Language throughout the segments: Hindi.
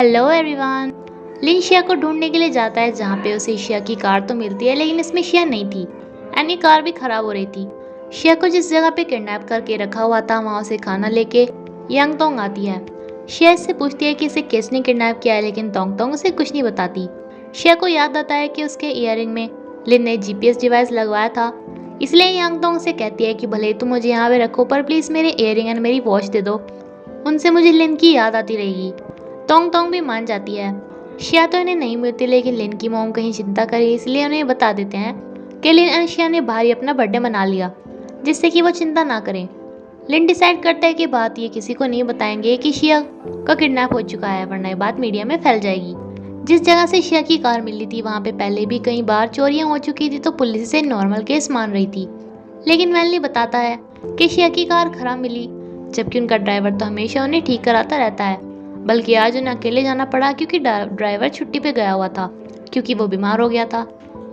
Hello everyone. लिन शिया को ढूंढने के लिए जाता है जहाँ पे उसे शिया की कार तो मिलती है, लेकिन इसमें शिया नहीं थी एंड ये कार भी खराब हो रही थी। शिया को जिस जगह पे किडनैप करके रखा हुआ था वहाँ उसे खाना लेके यांग तोंग आती है। शिया इससे पूछती है कि इसे किसने किडनैप किया है, लेकिन तोंग तोंग उसे कुछ नहीं बताती। शिया को याद आता है कि उसके ईयरिंग में लिन ने जीपीएस डिवाइस लगवाया था, इसलिए यांग तोंग से कहती है कि भले तुम मुझे यहाँ पे रखो पर प्लीज मेरे ईयरिंग एंड मेरी वॉच दे दो, उनसे मुझे लिन की याद आती रहेगी। तोंग तोंग भी मान जाती है। शिया तो इन्हें नहीं मिलती, लेकिन लिन की मॉम कहीं चिंता करे इसलिए उन्हें बता देते हैं कि लिन और शिया ने बाहर ही अपना बर्थडे मना लिया, जिससे कि वो चिंता ना करें। लिन डिसाइड करता है कि बात ये किसी को नहीं बताएंगे कि शिया का किडनैप हो चुका है, वरना ये बात मीडिया में फैल जाएगी। जिस जगह से शिया की कार मिली थी वहाँ पे पहले भी कई बार चोरियां हो चुकी थी, तो पुलिस इसे नॉर्मल केस मान रही थी। लेकिन वैनली बताता है कि शिया की कार खराब मिली, जबकि उनका ड्राइवर तो हमेशा उन्हें ठीक कराता रहता है। बल्कि आज उन्हें अकेले जाना पड़ा क्योंकि ड्राइवर छुट्टी पे गया हुआ था, क्योंकि वो बीमार हो गया था।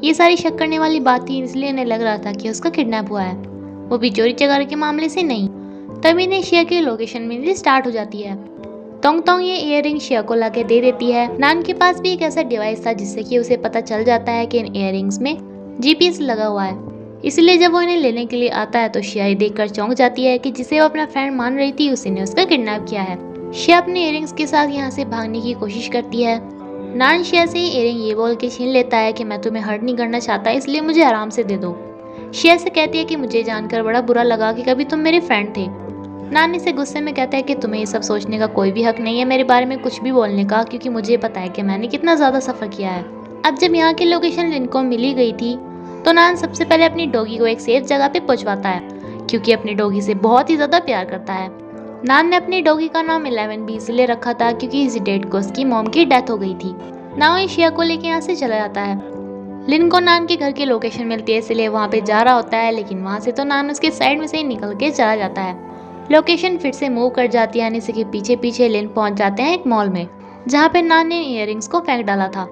ये सारी शक करने वाली बात थी, इसलिए उन्हें लग रहा था कि उसका किडनैप हुआ है, वो भी चोरी चकारी के मामले से नहीं। तभी इन्हें शिया की लोकेशन मिलनी स्टार्ट हो जाती है। तोंग तोंग ये इयररिंग शिया को लाके दे देती है। नान के पास भी एक ऐसा डिवाइस था जिससे कि उसे पता चल जाता है कि इन इयररिंग्स में जीपीएस लगा हुआ है, इसलिए जब वो इन्हें लेने के लिए आता है तो शिया देखकर चौंक जाती है कि जिसे वो अपना फ्रेंड मान रही थी उसी ने उसका किडनैप किया है। शिया अपने इयररिंग्स के साथ यहाँ से भागने की कोशिश करती है। नान शिया से इयररिंग ये बोल के छीन लेता है कि मैं तुम्हें हर्ट नहीं करना चाहता, इसलिए मुझे आराम से दे दो। शिया से कहती है कि मुझे जानकर बड़ा बुरा लगा कि कभी तुम मेरे फ्रेंड थे। नान इसे गुस्से में कहता है कि तुम्हें ये सब सोचने का कोई भी हक नहीं है मेरे बारे में कुछ भी बोलने का, क्योंकि मुझे पता है कि मैंने कितना ज्यादा सफर किया है। अब जब यहाँ की लोकेशन लिन को मिली गई थी तो नान सबसे पहले अपनी डॉगी को एक सेफ जगह पे पहुंचवाता है, क्योंकि अपनी डॉगी से बहुत ही ज्यादा प्यार करता है। नान ने अपनी डॉगी का नाम 11 भी इसलिए रखा था क्योंकि इस डेट को उसकी मॉम की डेथ हो गई थी। नाउ ये शिया को लेके यहाँ से चला जाता है। लिन को नान के घर की लोकेशन मिलती है, इसलिए वहाँ पे जा रहा होता है, लेकिन वहाँ से तो नान उसके साइड में से ही निकल के चला जाता है। लोकेशन फिर से मूव कर जाती है, यानी इसके पीछे पीछे लिन पहुंच जाते हैं एक मॉल में, जहाँ पे नान ने इयररिंग्स को फेंक डाला था।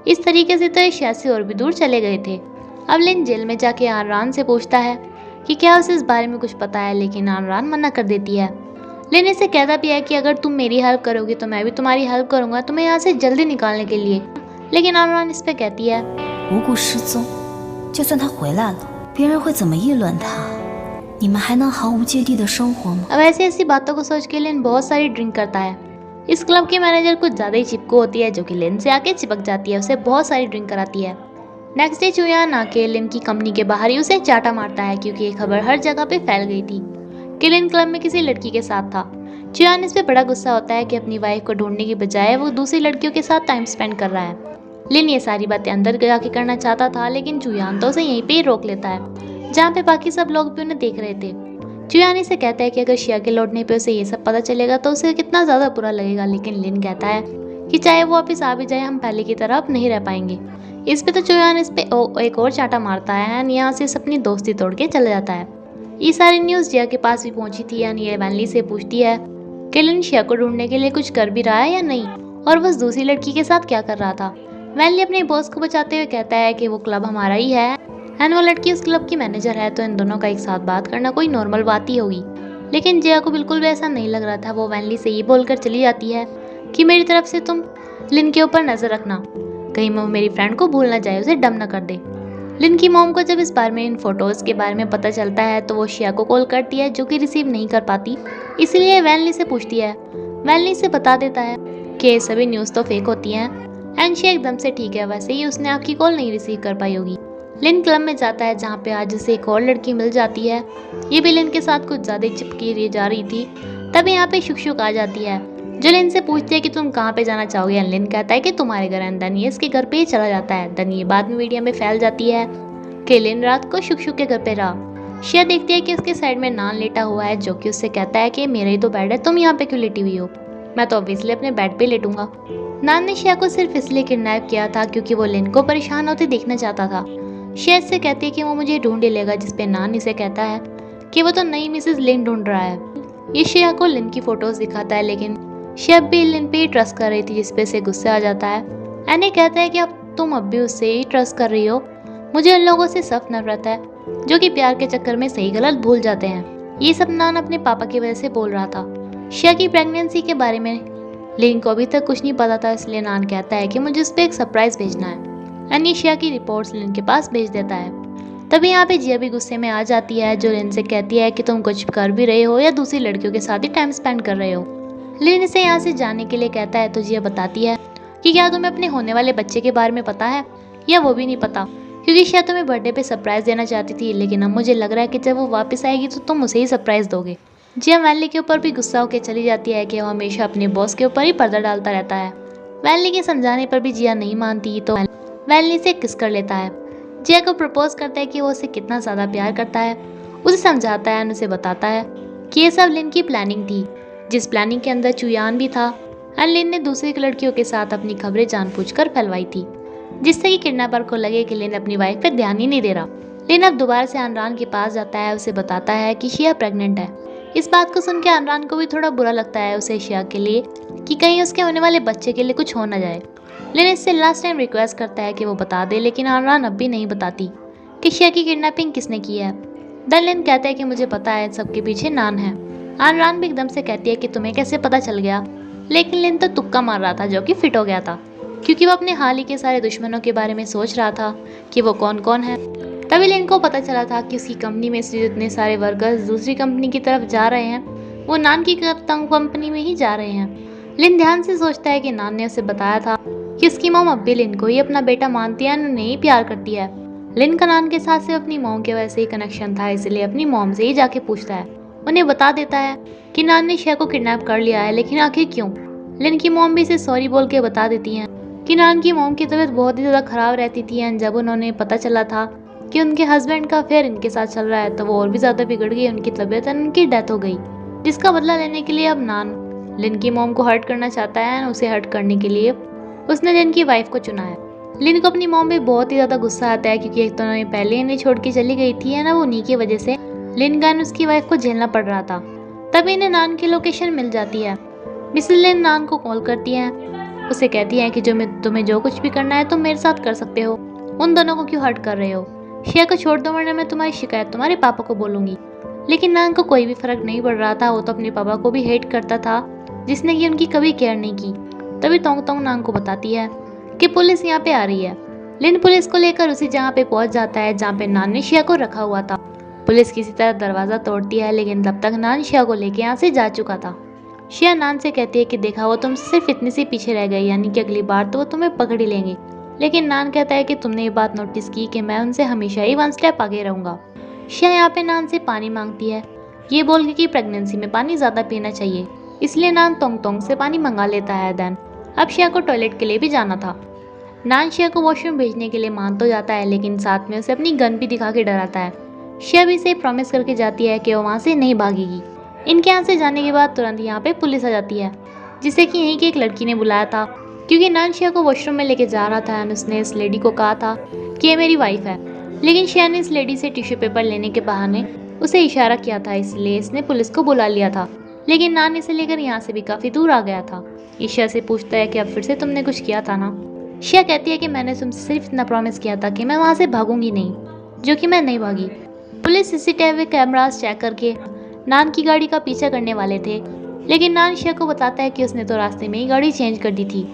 इस तरीके से तो ये शिया से और भी दूर चले गए थे। अब लिन जेल में जाके आनरान से पूछता है कि क्या उसे इस बारे में कुछ पता है, लेकिन आनरान मना कर देती है। लिन इसे कहता भी है कि अगर तुम मेरी हेल्प करोगी तो मैं भी तुम्हारी हेल्प करूंगा तुम्हें यहाँ से जल्दी निकालने के लिए, लेकिन आनरान इस पे कहती है无故失踪，就算他回来了，别人会怎么议论他？你们还能毫无芥蒂的生活吗？ अब ऐसी बातों को सोच के लिन बहुत सारी ड्रिंक करता है। इस क्लब की मैनेजर कुछ ज्यादा ही चिपको होती है, जो कि लिन से आके चिपक जाती है, उसे बहुत सारी ड्रिंक कराती है। नेक्स्ट डे चुयान आके लिन की कंपनी के बाहर ही उसे चाटा मारता है, क्योंकि ये खबर हर जगह पे फैल गई थी कि लिन क्लब में किसी लड़की के साथ था। चुयान इस पे बड़ा गुस्सा होता है कि अपनी वाइफ को ढूंढने की बजाय वो दूसरी लड़कियों के साथ टाइम स्पेंड कर रहा है। लिन ये सारी बातें अंदर जाके करना चाहता था, लेकिन चुयान तो उसे यहीं पे ही रोक लेता है, जहाँ पे बाकी सब लोग भी उन्हें देख रहे थे। चुयान इसे कहता है कि अगर शिया के लौटने पे उसे ये सब पता चलेगा तो उसे कितना ज्यादा बुरा लगेगा, लेकिन लिन कहता है कि चाहे वो वापिस आ भी जाए हम पहले की तरह अब नहीं रह पाएंगे। इस पे तो चुयान इस पे एक और चाटा मारता है एंड यहाँ से अपनी दोस्ती तोड़ के चला जाता है। ये सारी न्यूज जिया के पास भी पहुंची थी, यानी ये वैनली से पूछती है कि लिन शिया को ढूंढने के लिए कुछ कर भी रहा है या नहीं, और बस दूसरी लड़की के साथ क्या कर रहा था। वैनली अपने बॉस को बचाते हुए कहता है कि वो क्लब हमारा ही है एंड वो लड़की उस क्लब की मैनेजर है, तो इन दोनों का एक साथ बात करना कोई नॉर्मल बात ही होगी। लेकिन जिया को बिल्कुल भी ऐसा नहीं लग रहा था। वो वैनली से ये बोलकर चली जाती है कि मेरी तरफ से तुम लिन के ऊपर नजर रखना, कहीं वो मेरी फ्रेंड को भूल ना जाए, उसे डम ना कर दे। लिन की मॉम को जब इस बारे में इन फोटोज के बारे में पता चलता है तो वो शिया को कॉल करती है, जो कि रिसीव नहीं कर पाती, इसलिए वैनली से पूछती है। वैनली से बता देता है कि सभी न्यूज तो फेक होती हैं एंड शिया एकदम से ठीक है, वैसे ही उसने आपकी कॉल नहीं रिसीव कर पाई होगी। लिन क्लब में जाता है, जहाँ पे आज उसे एक और लड़की मिल जाती है। ये भी लिन के साथ कुछ ज्यादा चिपकी जा रही थी। तभी यहाँ पे शुक आ जाती है, जो लिन से पूछती है कि तुम कहाँ पे जाना चाहोगे। लिन कहता है कि तुम्हारे घर, एंड दन ये इसके घर पे ही चला जाता है। दन ये बाद में मीडिया में फैल जाती है कि लिन रात को शुक के घर पे रहा। शिया देखती है कि उसके साइड में नान लेटा हुआ है, जो कि उससे कहता है कि मेरा ही तो बेड है, तुम यहाँ पे क्यों लेटी हुई हो, मैं तो ऑब्वियसली अपने बेड पे लेटूंगा। नान ने शिया को सिर्फ इसलिए किडनैप किया था क्योंकि वो लिन को परेशान होते देखना चाहता था। शिया से कहती है कि वो मुझे ढूंढ लेगा, जिसपे नान इसे कहता है कि वो तो नई मिसेस लिन ढूंढ रहा है। ये शिया को लिन की फोटोज दिखाता है, लेकिन शिया भी लिन पे ही ट्रस्ट कर रही थी, जिसपे से गुस्सा आ जाता है। एनी कहता है कि अब तुम अब भी उससे ही ट्रस्ट कर रही हो, मुझे उन लोगों से सख्त नफरत है जो कि प्यार के चक्कर में सही गलत भूल जाते हैं। ये सब नान अपने पापा की वजह से बोल रहा था। शिया की प्रेगनेंसी के बारे में लिन को अभी तक कुछ नहीं पता था, इसलिए नान कहता है कि मुझे उस पर एक सरप्राइज भेजना है। एन शिया की रिपोर्ट्स लिन के पास भेज देता है। तभी यहाँ पे जिया भी गुस्से में आ जाती है, जो लिन से कहती है कि तुम कुछ कर भी रहे हो या दूसरी लड़कियों के साथ ही टाइम स्पेंड कर रहे हो। लिन इसे यहाँ से जाने के लिए कहता है तो जिया बताती है कि क्या तुम्हें अपने होने वाले बच्चे के बारे में पता है, या वो भी नहीं पता, क्योंकि शायद तुम्हें बर्थडे पे सरप्राइज देना चाहती थी, लेकिन अब मुझे लग रहा है कि जब वो वापस आएगी तो तुम उसे ही सरप्राइज दोगे। जिया वैनली के ऊपर भी गुस्सा होकर चली जाती है कि वो हमेशा अपने बॉस के ऊपर ही पर्दा डालता रहता है। वैनली के समझाने पर भी जिया नहीं मानती तो वैनली से किस कर लेता है। जिया को प्रपोज करता है कि वो उसे कितना ज़्यादा प्यार करता है, उसे समझाता है और उसे बताता है कि ये सब लिन की प्लानिंग थी, जिस प्लानिंग के अंदर चुयान भी था। और लिन ने दूसरी लड़कियों के साथ अपनी खबरें जानबूझकर फैलवाई थी, जिससे कि किडनैपर को लगे कि लिन अपनी वाइफ पर ध्यान ही नहीं दे रहा। लिन अब दोबारा से अनरान के पास जाता है, उसे बताता है कि शिया प्रेग्नेंट है। इस बात को सुन के अनरान को भी थोड़ा बुरा लगता है उसे शिया के लिए, कि कहीं उसके होने वाले बच्चे के लिए कुछ हो न जाए। लिन इससे लास्ट टाइम रिक्वेस्ट करता है कि वो बता दे, लेकिन अनरान अब भी नहीं बताती कि शिया की किडनैपिंग किसने की है। देन लिन कहता है कि मुझे पता है, सबके पीछे नान है। अनरान भी एकदम से कहती है कि तुम्हें कैसे पता चल गया, लेकिन लिन तो तुक्का मार रहा था, जो कि फिट हो गया था, क्योंकि वो अपने हाल ही के सारे दुश्मनों के बारे में सोच रहा था कि वो कौन कौन है। तभी लिन को पता चला था कि उसकी कंपनी में से जितने सारे वर्कर्स दूसरी कंपनी की तरफ जा रहे हैं, वो नान की कंपनी में ही जा रहे हैं। लिन ध्यान से सोचता है कि नान ने उसे बताया था कि उसकी मॉम अब भी लिन को ही अपना बेटा मानती है, उन्हें ही प्यार करती है। लिन का नान के साथ सिर्फ अपनी मॉम के वैसे ही कनेक्शन था, इसलिए अपनी मॉम से ही जाके पूछता है। उन्हें बता देता है कि नान ने शिया को किडनैप कर लिया है, लेकिन आखिर क्यों। लिन की मॉम भी इसे सॉरी बोल के बता देती हैं कि नान की मॉम की तबीयत बहुत ही ज़्यादा ख़राब रहती थी, एंड जब उन्होंने पता चला था कि उनके हस्बैंड का अफेयर इनके साथ चल रहा है, तो वो और भी ज़्यादा बिगड़ गई उनकी तबीयत, एंड उनकी डेथ हो गई, जिसका बदला लेने के लिए अब नान लिन की मॉम को हर्ट करना चाहता है, एंड उसे हर्ट करने के लिए उसने लिन की वाइफ को चुना है। लिन को अपनी मॉम पे बहुत ही ज़्यादा गुस्सा आता है, क्योंकि एक तो उन्होंने पहले इन्हें छोड़ के चली गई थी, ना वो उन्हीं की वजह से लिन का उसकी वाइफ को झेलना पड़ रहा था। तभी इन्हें नान की लोकेशन मिल जाती है। मिसेस लिन नान को कॉल करती है, उसे कहती है कि तुम्हें जो कुछ भी करना है तुम मेरे साथ कर सकते हो, उन दोनों को क्यों हर्ट कर रहे हो। शिया को छोड़ दो, वरना मैं तुम्हारी शिकायत तुम्हारे पापा को बोलूंगी। लेकिन नान को कोई भी फर्क नहीं पड़ रहा था, वो तो अपने पापा को भी हेट करता था, जिसने कि उनकी कभी केयर नहीं की। तभी तोंग तोंग नान को बताती है कि पुलिस यहाँ पे आ रही है। लिन पुलिस को लेकर उसी जगह पे पहुंच जाता है जहाँ पे नान ने शिया को रखा हुआ था। पुलिस किसी तरह दरवाजा तोड़ती है, लेकिन तब तक नान शिया को लेके यहाँ से जा चुका था। शिया नान से कहती है कि देखा, वो तुमसे सिर्फ इतनी सी पीछे रह गई, यानी कि अगली बार तो वो तुम्हें पकड़ ही लेंगे। लेकिन नान कहता है कि तुमने ये बात नोटिस की कि मैं उनसे हमेशा ही 1 स्टेप आगे रहूंगा। शिया यहाँ पे नान से पानी मांगती है, ये बोल के कि प्रेगनेंसी में पानी ज़्यादा पीना चाहिए, इसलिए नान तोंग तोंग से पानी मंगा लेता है। देन अब शिया को टॉयलेट के लिए भी जाना था। नान शिया को वॉशरूम भेजने के लिए मान तो जाता है, लेकिन साथ में उसे अपनी गन भी दिखा के डराता है। शिया भी इसे प्रॉमिस करके जाती है कि वो वहाँ से नहीं भागेगी। इनके यहाँ से जाने के बाद तुरंत यहाँ पे पुलिस आ जाती है, जिसे कि यहीं की एक लड़की ने बुलाया था, क्योंकि नान शिया को वॉशरूम में लेके जा रहा था, और उसने इस लेडी को कहा था कि ये मेरी वाइफ है। लेकिन शिया ने इस लेडी से टिश्यू पेपर लेने के बहाने उसे इशारा किया था, इसलिए इसने पुलिस को बुला लिया था। लेकिन नान इसे लेकर यहाँ से भी काफ़ी दूर आ गया था। शिया से पूछता है कि अब फिर से तुमने कुछ किया था ना। शिया कहती है कि मैंने तुमसे सिर्फ इतना प्रॉमिस किया था कि मैं वहाँ से भागूंगी नहीं, जो कि मैं नहीं भागी। पुलिस सीसीटीवी कैमरास चेक करके नान की गाड़ी का पीछा करने वाले थे, लेकिन नान शिया को बताता है कि उसने तो रास्ते में ही गाड़ी चेंज कर दी थी,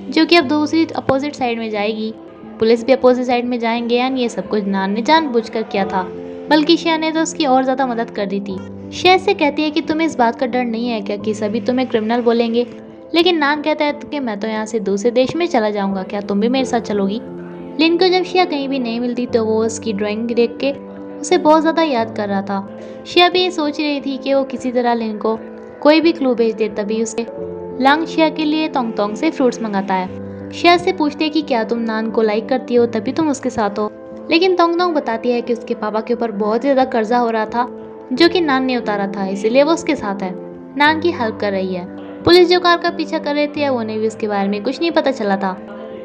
जो कि अब दूसरी अपोजिट साइड में जाएगी। पुलिस भी अपोजिट साइड में जाएंगे, यानी ये सब कुछ नान ने जानबूझकर किया था, बल्कि शिया ने तो उसकी और ज़्यादा मदद कर दी थी। शिया से कहती है कि तुम्हें इस बात का डर नहीं है क्या कि सभी तुम्हें क्रिमिनल बोलेंगे। लेकिन नान कहता है कि मैं तो यहाँ से दूसरे देश में चला जाऊँगा, क्या तुम भी मेरे साथ चलोगी। लिन को जब शिया कहीं भी नहीं मिलती तो वो उसकी ड्राइंग देख के उसे बहुत ज़्यादा याद कर रहा था। शिया भी ये सोच रही थी कि वो किसी तरह लिन को कोई भी क्लू भेज दे। तभी उसे लांग शिया के लिए तोंग तोंग से फ्रूट्स मंगाता है। शिया से पूछते है कि क्या तुम नान को लाइक करती हो, तभी तुम उसके साथ हो। लेकिन तोंग तोंग बताती है कि उसके पापा के ऊपर बहुत ज़्यादा कर्जा हो रहा था, जो कि नान ने उतारा था, इसलिए वो उसके साथ है, नान की हेल्प कर रही है। पुलिस जो कार का पीछा कर रहे थे वो उन्हें भी उसके बारे में कुछ नहीं पता चला था।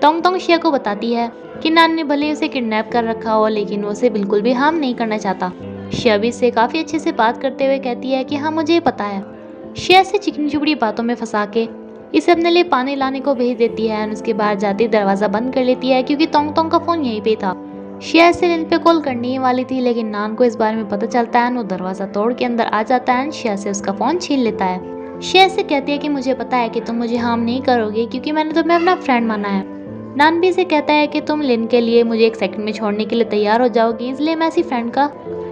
तोंग तोंग शिया को बताती है कि नान ने भले उसे किडनैप कर रखा हो, लेकिन वो उसे बिल्कुल भी हार्म नहीं करना चाहता। शिया भी इससे काफ़ी अच्छे से बात करते हुए कहती है कि हाँ मुझे पता है। शिया से चिकनी चुपड़ी बातों में फंसा के इसे अपने लिए पानी लाने को भेज देती है, और उसके बाद जाती दरवाज़ा बंद कर लेती है, क्योंकि तोंग तोंग का फ़ोन यहीं पे था। शिया से लिन पे कॉल करने ही वाली थी, लेकिन नान को इस बारे में पता चलता है, वो दरवाज़ा तोड़ के अंदर आ जाता है, शिया से उसका फ़ोन छीन लेता है। शिया से कहती है कि मुझे पता है कि तुम मुझे हार्म नहीं करोगे क्योंकि मैंने तुम्हें अपना फ्रेंड माना है। नान भी से कहता है कि तुम लिन के लिए मुझे एक सेकंड में छोड़ने के लिए तैयार हो जाओगी, इसलिए मैं ऐसी फ्रेंड का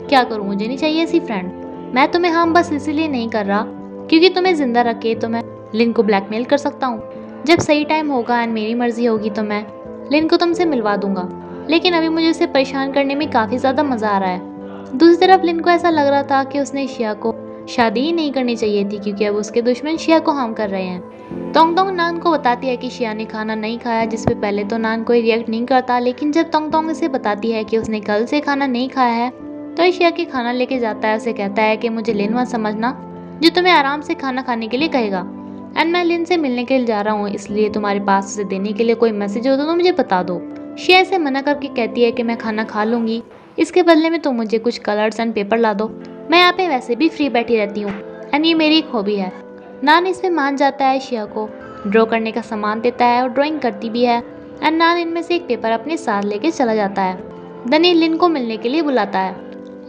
क्या करूं, मुझे नहीं चाहिए ऐसी फ्रेंड। मैं तुम्हें हार्म बस इसीलिए नहीं कर रहा क्योंकि तुम्हें जिंदा रख के तो मैं लिन को ब्लैकमेल कर सकता हूँ। जब सही टाइम होगा एंड मेरी मर्जी होगी तो मैं लिन को तुमसे मिलवा दूंगा, लेकिन अभी मुझे उसे परेशान करने में काफ़ी ज़्यादा मज़ा आ रहा है। दूसरी तरफ लिन को ऐसा लग रहा था कि उसने शिया को शादी ही नहीं करनी चाहिए थी क्योंकि अब उसके दुश्मन शिया को हार्म कर रहे हैं। तोंग तोंग नान को बताती है कि शिया ने खाना नहीं खाया, जिसपे पहले तो नान कोई रिएक्ट नहीं करता, लेकिन जब तोंग तोंग इसे बताती है कि उसने कल से खाना नहीं खाया है तो ये शिया के खाना लेके जाता है। उसे कहता है कि मुझे लिन मत समझना जो तुम्हें आराम से खाना खाने के लिए कहेगा, एंड मैं लिन से मिलने के लिए जा रहा हूँ, इसलिए तुम्हारे पास उसे देने के लिए कोई मैसेज हो तो मुझे बता दो। शिया इसे मना करके कहती है कि मैं खाना खा लूंगी, इसके बदले में तुम मुझे कुछ कलर्स एंड पेपर ला दो, मैं यहाँ पे वैसे भी फ्री बैठी रहती हूँ एंड ये मेरी एक हॉबी है। नान इसमें मान जाता है, शिया को ड्रॉ करने का सामान देता है और ड्राइंग करती भी है, एंड नान इनमें से एक पेपर अपने साथ लेके चला जाता है। दनी लिन को मिलने के लिए बुलाता है।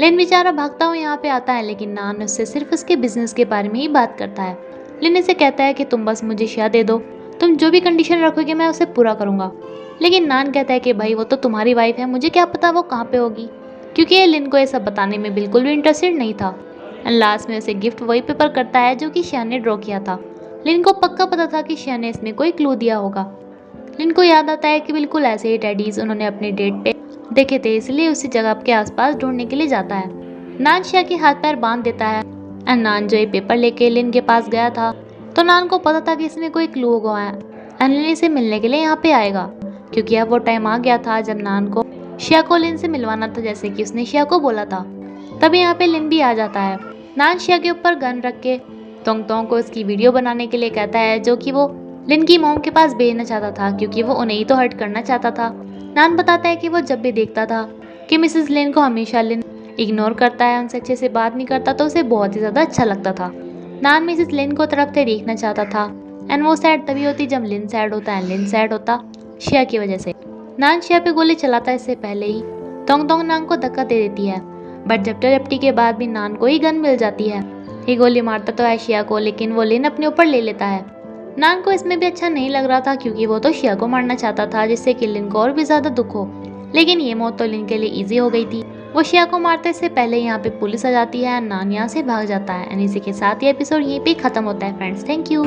लिन बेचारा भागता हुआ यहाँ पे आता है, लेकिन नान उससे सिर्फ उसके बिजनेस के बारे में ही बात करता है। लिन इसे कहता है कि तुम बस मुझे शिया दे दो, तुम जो भी कंडीशन रखोगे मैं उसे पूरा करूँगा। लेकिन नान कहता है कि भाई वो तो तुम्हारी वाइफ है, मुझे क्या पता वो कहाँ पे होगी, क्योंकि ये लिन को ये सब बताने में बिल्कुल भी इंटरेस्टेड नहीं था। एंड लास्ट में उसे गिफ्ट वही पेपर करता है जो कि शिया ने ड्रॉ किया था। लिन को पक्का पता था कि शिया ने इसमें कोई क्लू दिया होगा। लिन को याद आता है कि बिल्कुल ऐसे ही टेडीज उन्होंने अपने डेट पे देखे थे, इसलिए उसी जगह के आसपास ढूंढने के लिए जाता है। नान शिया के हाथ पैर बांध देता है, एंड नान जो ये पेपर लेके लिन के पास गया था तो नान को पता था कि इसमें कोई क्लू होगा एंड लिन इसे मिलने के लिए यहाँ पे आएगा, क्योंकि अब वो टाइम आ गया था जब नान को शिया को लिन से मिलवाना था, जैसे कि उसने शिया को बोला था। तभी यहाँ पे लिन भी आ जाता है। नान शिया के ऊपर गन रख के तोंग तोंग को उसकी वीडियो बनाने के लिए कहता है, जो कि वो लिन की मॉम के पास भेजना चाहता था क्योंकि वो उन्हें ही तो हर्ट करना चाहता था। नान बताता है कि वो जब भी देखता था कि मिसेस लिन को हमेशा लिन इग्नोर करता है, उनसे अच्छे से बात नहीं करता, तो उसे बहुत ही ज़्यादा अच्छा लगता था। नान मिसेस लिन को तरफ से देखना चाहता था, एंड वो सैड तभी होती जब लिन सैड होता है, लिन सैड होता शिया की वजह से। नान शिया पे गोली चलाता इससे पहले ही तोंग तोंग नान को धक्का दे देती है, बट झपटा झपटी के बाद भी नान को ही गन मिल जाती है। ये गोली मारता तो है शिया को, लेकिन वो लिन अपने ऊपर ले लेता है। नान को इसमें भी अच्छा नहीं लग रहा था क्योंकि वो तो शिया को मारना चाहता था, जिससे कि लिन को और भी ज्यादा दुख हो, लेकिन ये मौत तो लिन के लिए इजी हो गई थी। वो शिया को मारते से पहले यहाँ पे पुलिस आ जाती है, नान यहाँ से भाग जाता है, एंड इसी के साथ ये एपिसोड यहीं पे खत्म होता है फ्रेंड्स। Thank you.